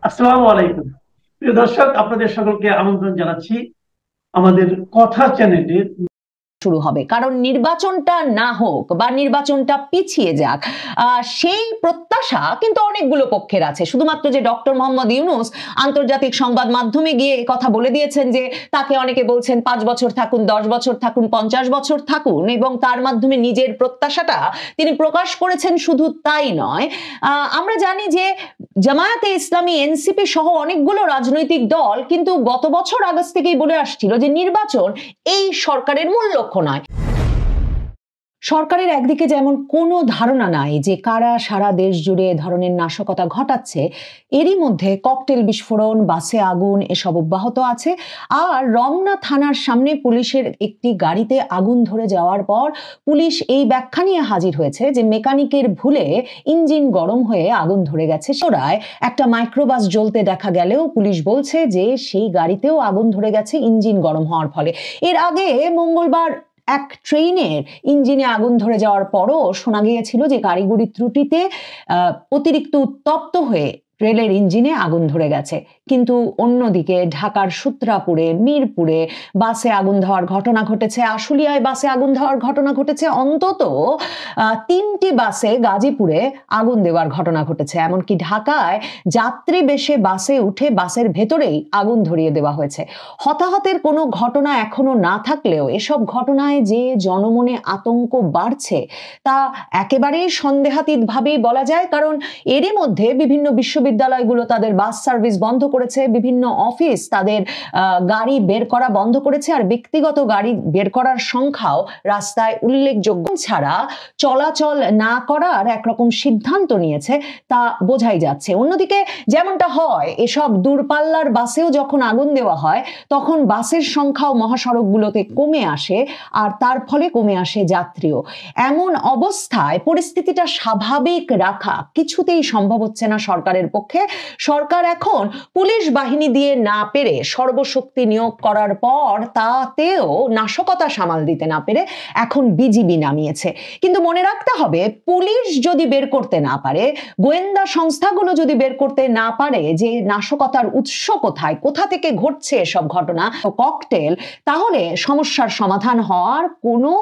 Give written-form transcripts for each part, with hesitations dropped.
আসসালামু আলাইকুম। প্রিয় দর্শক, আপনাদের সকলকে আমন্ত্রণ জানাচ্ছি আমাদের কথা চ্যানেলে। শুরু হবে, কারণ নির্বাচনটা না হোক বা নির্বাচনটা পিছিয়ে যাক, সেই প্রত্যাশা কিন্তু অনেকগুলো পক্ষের আছে। শুধুমাত্র যে ডক্টর মোহাম্মদ ইউনূস আন্তর্জাতিক সংবাদ মাধ্যমে গিয়ে কথা বলে দিয়েছেন যে তাকে অনেকে বলছেন 5 বছর থাকুন, 10 বছর থাকুন, 50 বছর থাকুন, এবং তার মাধ্যমে নিজের প্রত্যাশাটা তিনি প্রকাশ করেছেন, শুধু তাই নয়, আমরা জানি যে জামায়াতে ইসলামী, এনসিপি সহ অনেকগুলো রাজনৈতিক দল কিন্তু গত বছর আগস্ট থেকেই বলে আসছিল যে নির্বাচন এই সরকারের মূল লক্ষ্য নয়। সরকারের একদিকে যেমন কোনো ধারণা নাই যে কারা সারা দেশ জুড়ে এ ধরনের নাশকতা ঘটাচ্ছে, এরই মধ্যে ককটেল বিস্ফোরণ, বাসে আগুন এসব অব্যাহত আছে। আর রমনা থানার সামনে পুলিশের একটি গাড়িতে আগুন ধরে যাওয়ার পর পুলিশ এই ব্যাখ্যা নিয়ে হাজির হয়েছে যে মেকানিকের ভুলে ইঞ্জিন গরম হয়ে আগুন ধরে গেছে। সোরায় একটা মাইক্রোবাস জ্বলতে দেখা গেলেও পুলিশ বলছে যে সেই গাড়িতেও আগুন ধরে গেছে ইঞ্জিন গরম হওয়ার ফলে। এর আগে মঙ্গলবার এক ট্রেনের ইঞ্জিনে আগুন ধরে যাওয়ার পরও শোনা গিয়েছিল যে কারিগরি ত্রুটিতে অতিরিক্ত উত্তপ্ত হয়ে রেলের ইঞ্জিনে আগুন ধরে গেছে। কিন্তু অন্যদিকে ঢাকার সূত্রাপুরে, মিরপুরে বাসে আগুন দেওয়ার ঘটনা ঘটেছে, আশুলিয়ায় বাসে আগুন দেওয়ার ঘটনা ঘটেছে, অন্তত 3টি বাসে গাজীপুরে আগুন দেওয়ার ঘটনা ঘটেছে। এমনকি ঢাকায় যাত্রী বেশে বাসে উঠে বাসের ভেতরেই আগুন ধরিয়ে দেওয়া হয়েছে। হতাহতের কোনো ঘটনা এখনো না থাকলেও এসব ঘটনায় যে জনমনে আতঙ্ক বাড়ছে তা একেবারেই সন্দেহাতীতভাবেই বলা যায়। কারণ এরই মধ্যে বিভিন্ন বিশ্ববিদ্যালয়গুলো তাদের বাস সার্ভিস বন্ধ করেছে, বিভিন্ন অফিস তাদের গাড়ি বের করা বন্ধ করেছে, আর ব্যক্তিগত গাড়ি বের করার সংখ্যাও রাস্তায় উল্লেখযোগ্য ছাড়া চলাচল না করার একরকম সিদ্ধান্ত নিয়েছে, তা বোঝাই যাচ্ছে। অন্যদিকে যেমনটা হয় এসব দূরপাল্লার বাসেও যখন আগুন দেওয়া হয় তখন বাসের সংখ্যাও মহাসড়কগুলোতে কমে আসে, আর তার ফলে কমে আসে যাত্রীও। এমন অবস্থায় পরিস্থিতিটা স্বাভাবিক রাখা কিছুতেই সম্ভব হচ্ছে না সরকারের পক্ষে। সরকার এখন পুলিশ বাহিনী দিয়ে না পেরে সর্বশক্তি নিয়োগ করার পর তাতেও নাশকতা সামাল দিতে না পেরে এখন বিজিবি নামিয়েছে। কিন্তু মনে রাখতে হবে, পুলিশ যদি বের করতে না পারে, গোয়েন্দা সংস্থাগুলো যদি বের করতে না পারে যে নাশকতার উৎস কোথায়, কোথা থেকে ঘটছে এসব ঘটনা, ককটেল, তাহলে সমস্যার সমাধান হওয়ার কোনো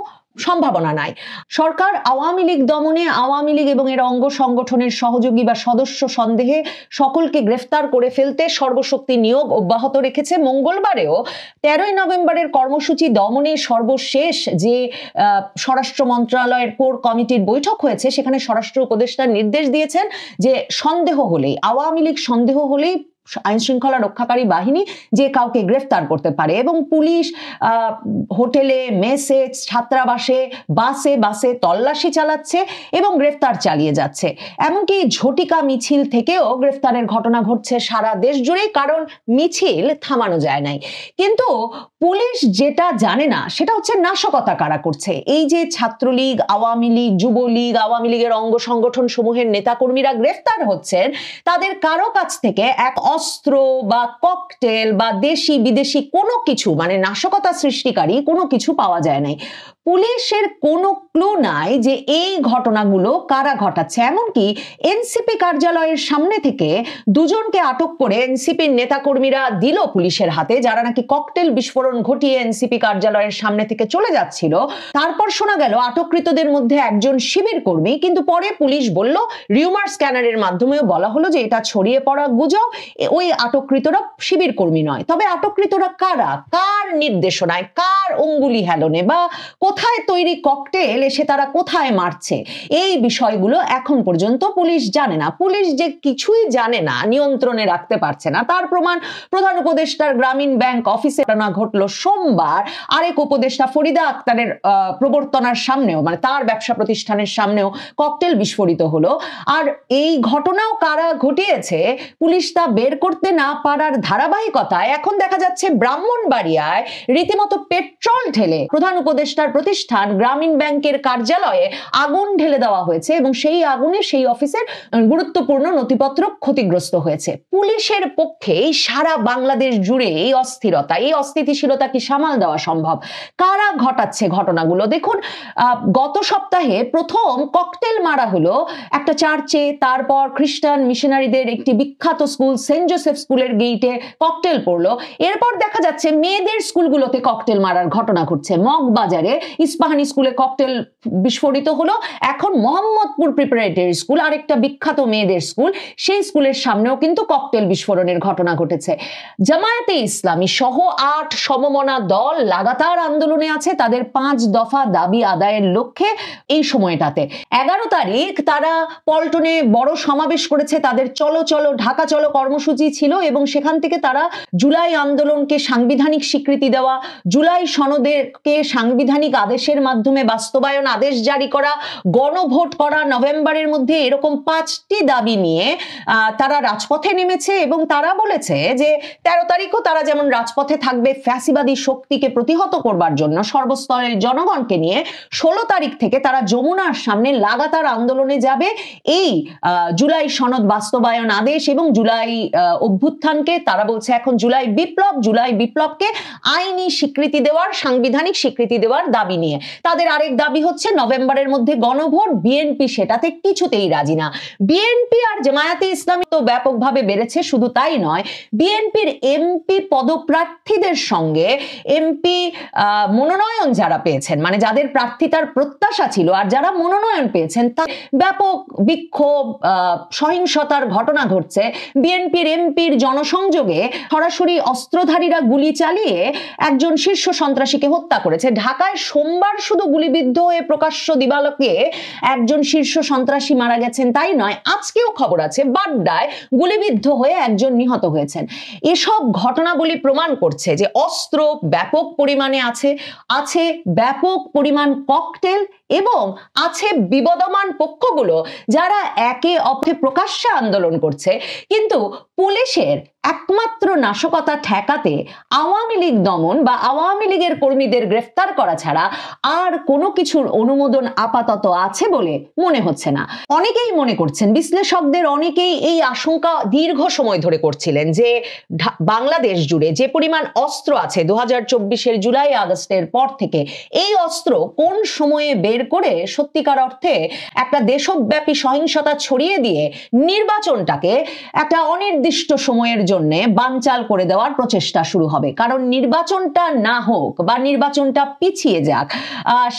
সম্ভাবনা নাই। সরকার আওয়ামী লীগ দমনে, আওয়ামী লীগ এবং এর অঙ্গ সংগঠনের সহযোগী বা সদস্য সন্দেহে সকলকে গ্রেফতার করে ফেলতে সর্বশক্তি নিয়োগ অব্যাহত রেখেছে। মঙ্গলবারেও 13ই নভেম্বরের কর্মসূচি দমনে সর্বশেষ যে স্বরাষ্ট্র মন্ত্রণালয়ের কোর কমিটির বৈঠক হয়েছে, সেখানে স্বরাষ্ট্র উপদেষ্টা নির্দেশ দিয়েছেন যে সন্দেহ হলেই, আওয়ামী লীগ সন্দেহ হলেই আইন শৃঙ্খলা রক্ষাকারী বাহিনী যে কাউকে গ্রেফতার করতে পারে। এবং পুলিশ হোটেলে, মেসে, ছাত্রাবাসে, বাসে বাসে তল্লাশি চালাচ্ছে এবং গ্রেফতার চালিয়ে যাচ্ছে। এমনকি ঝটিকা মিছিল থেকেও গ্রেফতারের ঘটনা ঘটছে সারা দেশ জুড়েই, কারণ মিছিল থামানো যায় নাই। কিন্তু পুলিশ যেটা জানে না সেটা হচ্ছে নাশকতা কারা করছে। এই যে ছাত্রলীগ, আওয়ামী লীগ, যুবলীগ, আওয়ামী লীগের অঙ্গ সংগঠন সমূহের নেতাকর্মীরা গ্রেফতার হচ্ছেন, তাদের কারো কাছ থেকে এক অস্ত্র বা ককটেল বা দেশি বিদেশি কোনো কিছু, মানে নাশকতা সৃষ্টিকারী কোনো কিছু পাওয়া যায় নাই। পুলিশের কোনো ক্লু নাই যে এই ঘটনাগুলো কারা ঘটাচ্ছে। এমনকি এনসিপি কার্যালয়ের সামনে থেকে দুজনকে আটক করে এনসিপির নেতাকর্মীরা দিল পুলিশের হাতে, যারা নাকি ককটেল বিস্ফোরণ ঘটিয়ে এনসিপি কার্যালয়ের সামনে থেকে চলে যাচ্ছিল। তারপর শোনা গেল আটককৃতদের মধ্যে একজন শিবির কর্মী, কিন্তু পরে পুলিশ বলল, রিউমার স্ক্যানারের মাধ্যমেও বলা হলো যে এটা ছড়িয়ে পড়া গুজব, ওই আটককৃতরা শিবির কর্মী নয়। তবে আটককৃতরা কারা, কার নির্দেশনায়, কার অঙ্গুলি হেলনে বা কোথায় তৈরি ককটেল এসে তারা কোথায় মারছে, এই বিষয়গুলো এখন পর্যন্ত পুলিশ জানে না। পুলিশ যে কিছুই জানে না, নিয়ন্ত্রণে রাখতে পারছে না, তার প্রমাণ প্রধান উপদেষ্টার গ্রামীণ ব্যাংক অফিসে ঘটনা ঘটলো সোমবার। আরেক উপদেষ্টা ফরিদা আক্তারের প্রবর্তনার সামনেও, মানে তার ব্যবসা প্রতিষ্ঠানের সামনেও ককটেল বিস্ফোরিত হলো। আর এই ঘটনাও কারা ঘটিয়েছে পুলিশ তা বের করতে না পারার ধারাবাহিকতায় এখন দেখা যাচ্ছে ব্রাহ্মণবাড়িয়ায় রীতিমতো পেট্রোল ঢেলে প্রধান উপদেষ্টার প্রতি প্রতিষ্ঠান গ্রামীণ ব্যাংকের কার্যালয়ে আগুন ঢেলে দেওয়া হয়েছে এবং সেই আগুনে সেই অফিসের গুরুত্বপূর্ণ নথিপত্র ক্ষতিগ্রস্ত হয়েছে। পুলিশের পক্ষে সারা বাংলাদেশ জুড়ে এই অস্থিরতা, এই অস্থিতিশীলতা কি সামাল দেওয়া সম্ভব? কারা ঘটাচ্ছে ঘটনাগুলো? দেখুন, গত সপ্তাহে প্রথম ককটেল মারা হলো একটা চার্চে, তারপর খ্রিস্টান মিশনারিদের একটি বিখ্যাত স্কুল সেন্ট জোসেফ স্কুলের গেইটে ককটেল পড়লো। এরপর দেখা যাচ্ছে মেয়েদের স্কুলগুলোতে ককটেল মারার ঘটনা ঘটছে। মগবাজারে ইস্পাহানি স্কুলে ককটেল বিস্ফোরিত হলো। এখন মোহাম্মদপুর প্রিপারেটরি স্কুল, আরেকটা বিখ্যাত মেয়েদের স্কুল, সেই স্কুলের সামনেও কিন্তু ককটেল বিস্ফোরণের ঘটনা ঘটেছে। জামায়াতে ইসলামী সহ 8 সমমনা দল লাগাতার আন্দোলনে আছে তাদের 5 দফা দাবি আদায়ের লক্ষ্যে। এই সময়টাতে 11 তারিখ তারা পল্টনে বড় সমাবেশ করেছে, তাদের চলো চলো ঢাকা চলো কর্মসূচি ছিল এবং সেখান থেকে তারা জুলাই আন্দোলনকে সাংবিধানিক স্বীকৃতি দেওয়া, জুলাই সনদকে সাংবিধানিক আদেশের মাধ্যমে বাস্তবায়ন আদেশ জারি করা, গণভোট করা নভেম্বরের মধ্যে, এরকম 5টি দাবি নিয়ে তারা রাজপথে নেমেছে এবং তারা বলেছে যে 13 তারিখও তারা যেমন রাজপথে থাকবে ফ্যাসিবাদী শক্তিকে প্রতিহত করবার জন্য সর্বস্তরের জনগণকে নিয়ে, 16 তারিখ থেকে তারা যমুনার সামনে লাগাতার আন্দোলনে যাবে এই জুলাই সনদ বাস্তবায়ন আদেশ এবং জুলাই অভ্যুত্থানকে তারা বলছে এখন জুলাই বিপ্লবকে আইনি স্বীকৃতি দেওয়ার, সাংবিধানিক স্বীকৃতি দেওয়ার দাবি নিয়ে। তাদের আরেক দাবি হচ্ছে নভেম্বরের মধ্যে গণভোট। বিএনপি সেটাতে কিছুতেই রাজি না। বিএনপি আর জামায়াতে ইসলামী তো ব্যাপকভাবে বেড়েছে, শুধু তাই নয়, বিএনপির এমপি পদপ্রার্থীদের সঙ্গে এমপি মনোনয়ন যারা পেয়েছেন, মানে যাদের প্রার্থিতার প্রত্যাশা ছিল আর যারা মনোনয়ন পেয়েছেন, তা ব্যাপক বিক্ষোভ, সহিংসতার ঘটনা ঘটছে। বিএনপির এমপির জনসংযোগে সরাসরি অস্ত্রধারীরা গুলি চালিয়ে একজন শীর্ষ সন্ত্রাসীকে হত্যা করেছে। ঢাকায় সোমবার শুধু গুলিবিদ্ধ হয়ে প্রকাশ্য দিবালোকে একজন শীর্ষ সন্ত্রাসী মারা গেছেন তাই নয়, আজকেও খবর আছে বাড্ডায় গুলিবিদ্ধ হয়ে একজন নিহত হয়েছেন। এসব ঘটনাগুলি প্রমাণ করছে যে অস্ত্র ব্যাপক পরিমাণে আছে ব্যাপক পরিমাণ ককটেল এবং আছে বিবদমান পক্ষগুলো যারা একে অপরে প্রকাশ্যে আন্দোলন করছে। কিন্তু পুলিশের একমাত্র নাশকতা ঠেকাতে আওয়ামী লীগ দমন বা আওয়ামী লীগের কর্মীদের গ্রেফতার করা ছাড়া আর কোনো কিছুর অনুমোদন আপাতত আছে বলে মনে হচ্ছে না। অনেকেই মনে করছেন, বিশ্লেষকদের অনেকেই এই আশঙ্কা দীর্ঘ সময় ধরে করছিলেন যে বাংলাদেশ জুড়ে যে পরিমাণ অস্ত্র আছে 2024-এর জুলাই আগস্টের পর থেকে, এই অস্ত্র কোন সময়ে বের করে সত্যিকার অর্থে একটা দেশব্যাপী সহিংসতা ছড়িয়ে দিয়ে নির্বাচনটাকে একটা অনির্দিষ্ট সময়ের জন্য বানচাল করে দেওয়ার প্রচেষ্টা শুরু হবে। কারণ নির্বাচনটা না হোক বা নির্বাচনটা পিছিয়ে যাক,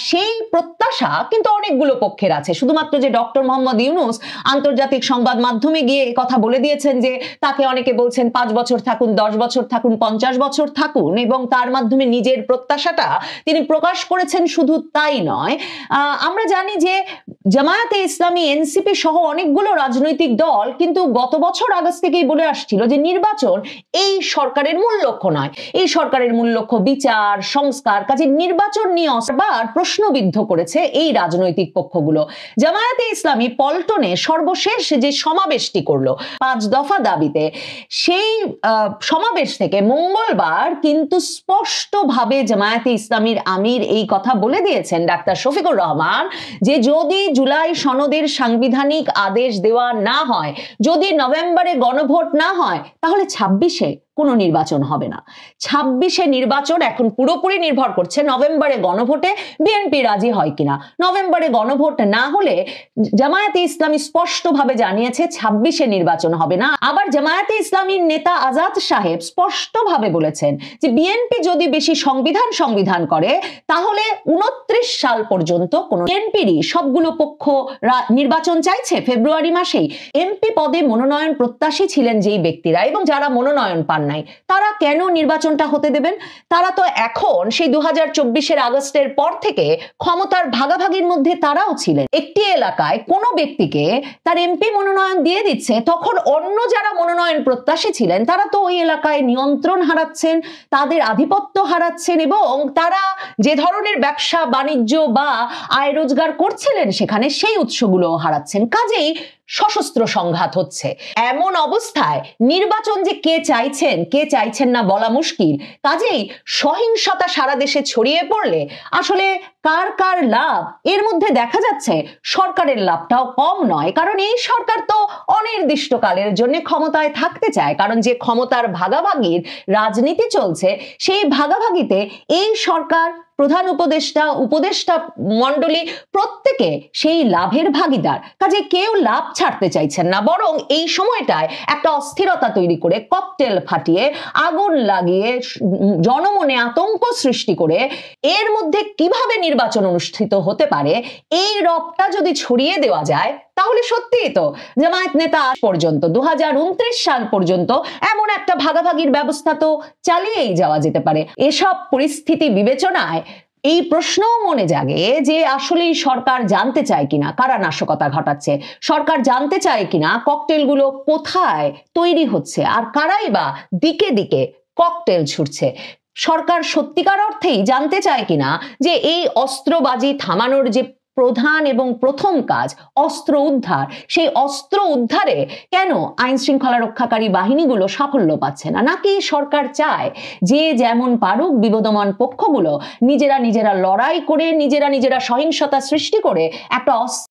সেই প্রত্যাশা কিন্তু অনেকগুলো পক্ষের আছে। শুধুমাত্র যে ডক্টর মোহাম্মদ ইউনূস আন্তর্জাতিক সংবাদ মাধ্যমে গিয়ে কথা বলে দিয়েছেন যে তাকে অনেকে বলছেন 5 বছর থাকুন, 10 বছর থাকুন, 50 বছর থাকুন, এবং তার মাধ্যমে নিজের প্রত্যাশাটা তিনি প্রকাশ করেছেন, শুধু তাই নয়, আমরা জানি যে জামায়াতে ইসলামী, এনসিপি সহ অনেকগুলো রাজনৈতিক দল কিন্তু গত বছর আগস্ট থেকেই বলে আসছিল যে নির্বাচন এই সরকারের মূল লক্ষ্য নয়, এই সরকারের মূল লক্ষ্য বিচার সংস্কার। কাজে নির্বাচন নিয়ে আবার প্রশ্নবিদ্ধ করেছে এই রাজনৈতিক পক্ষগুলো। জামায়াতে ইসলামী পল্টনে সর্বশেষ যে সমাবেশটি করলো 5 দফা দাবিতে, সেই সমাবেশ থেকে মঙ্গলবার কিন্তু স্পষ্টভাবে জামায়াতে ইসলামীর আমির এই কথা বলে দিয়েছেন, ডাক্তার শফিকুর রহমান, যে যদি জুলাই সনদের সাংবিধানিক আদেশ দেওয়া না হয়, যদি নভেম্বরে গণভোট না হয়, তাহলে 26-এ কোনো নির্বাচন হবে না। 26-এ নির্বাচন এখন পুরোপুরি নির্ভর করছে নভেম্বরে গণভোটে বিএনপি রাজি হয় কিনা। নভেম্বরে গণভোট না হলে জামায়াতে ইসলামী স্পষ্টভাবে জানিয়েছে 26-এ নির্বাচন হবে না। আবার জামায়াতে ইসলামীর নেতা আজাদ সাহেব স্পষ্টভাবে বলেছেন যে বিএনপি যদি বেশি সংবিধান করে তাহলে 29 সাল পর্যন্ত কোনো বিএনপিরই সবগুলো পক্ষ নির্বাচন চাইছে ফেব্রুয়ারি মাসেই। এমপি পদে মনোনয়ন প্রত্যাশী ছিলেন যেই ব্যক্তিরা এবং যারা মনোনয়ন পান নাই, তারা কেন নির্বাচনটা হতে দেবেন? তারা তো এখন সেই 2024-এর আগস্টের পর থেকে ক্ষমতার ভাগাভাগির মধ্যে তারাও ছিলেন। একটি এলাকায় কোনো ব্যক্তিকে তার এমপি মনোনয়ন দিয়ে দিচ্ছে, তখন অন্য যারা মনোনয়ন প্রত্যাশী ছিলেন তারা তো ওই এলাকায় নিয়ন্ত্রণ হারাচ্ছেন, তাদের আধিপত্য হারাচ্ছেন এবং তারা যে ধরনের ব্যবসা বাণিজ্য বা আয় রোজগার করছিলেন সেখানে সেই উৎসগুলো হারাচ্ছেন। কাজেই সশস্ত্র সংঘাত হচ্ছে। এমন অবস্থায় নির্বাচন যে কে চাইছেন কে চাইছেন না বলা মুশকিল। কাজেই সহিংসতা সারা দেশে ছড়িয়ে পড়লে আসলে কার কার লাভ, এর মধ্যে দেখা যাচ্ছে সরকারের লাভটাও কম নয়। কারণ এই সরকার তো অনির্দিষ্টকালের জন্য ক্ষমতায় থাকতে চায়, কারণ যে ক্ষমতার ভাগাভাগির রাজনীতি চলছে সেই ভাগাভাগিতে এই সরকার, প্রধান উপদেষ্টা মণ্ডলী প্রত্যেকে সেই লাভের ভাগিদার। কাজে কেউ লাভ ছাড়তে চাইছেন না, বরং এই সময়টায় একটা অস্থিরতা তৈরি করে ককটেল ফাটিয়ে আগুন লাগিয়ে জনমনে আতঙ্ক সৃষ্টি করে এর মধ্যে কিভাবে নির্বাচন অনুষ্ঠিত হতে পারে এই রবটা যদি ছড়িয়ে দেওয়া যায়, তাহলে সত্যিই তো জামায়াত নেতা পর্যন্ত 2029 সাল পর্যন্ত এমন একটা ভাগাভাগির ব্যবস্থা তো চালিয়েই যাওয়া যেতে পারে। এসব পরিস্থিতি বিবেচনায় এই প্রশ্নও মনে জাগে যে আসলেই সরকার জানতে চায় কিনা কারা নাশকতা ঘটাচ্ছে, সরকার জানতে চায় কিনা ককটেলগুলো কোথায় তৈরি হচ্ছে আর কারাই বা দিকে দিকে ককটেল ছুটছে। সরকার সত্যিকার অর্থেই জানতে চায় কিনা যে এই অস্ত্রবাজি থামানোর যে প্রধান এবং প্রথম কাজ অস্ত্র উদ্ধার, সেই অস্ত্র উদ্ধারে কেন আইন শৃঙ্খলা রক্ষাকারী বাহিনীগুলো সাফল্য পাচ্ছে না, নাকি সরকার চায় যে যেমন পারুক বিবদমান পক্ষগুলো নিজেরা লড়াই করে নিজেরা সহিংসতা সৃষ্টি করে একটা